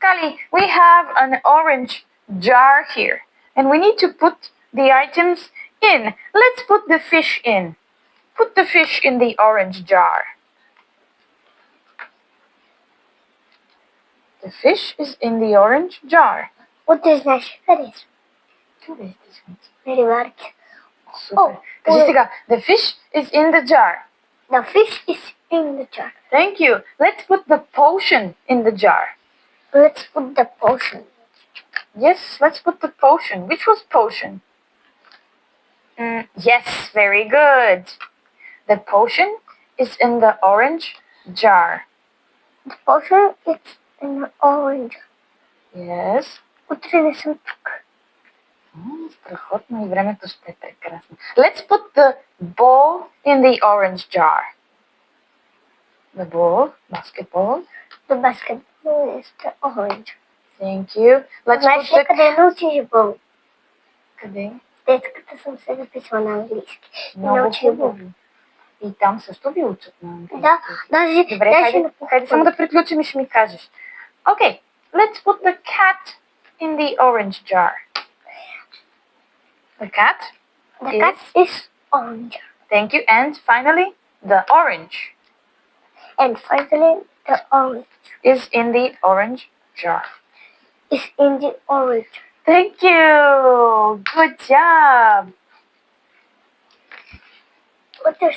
Sally, we have an orange jar here, and we need to put the items in. Let's put the fish in. Put the fish in the orange jar. The fish is in the orange jar. Wat is nașteres? Very well. Super. Jessica, the fish is in the jar. The fish is in the jar. Thank you. Let's put the potion in the jar. Let's put the potion. Yes, let's put the potion. Which was potion? Yes, very good. The potion is in the orange jar. The potion is in the orange. Yes. Утре не съм тук. Страхотно и времето ще е прекрасно. Let's put the ball in the orange jar. The ball, basketball. The basketball is the orange. Thank you. Let's Знаеш put ли къде научих бол? Къде? Детската съм се записала на английски. Много хубаво. И там също ви учат на английски. Да, даже... Добре, хайде само да приключим и ще ми кажеш. Okay, let's put the cat in the orange jar. The cat? The cat is orange. Thank you. And finally, the orange And finally, the orange is in the orange jar. is in the orange. Thank you. Good job. What is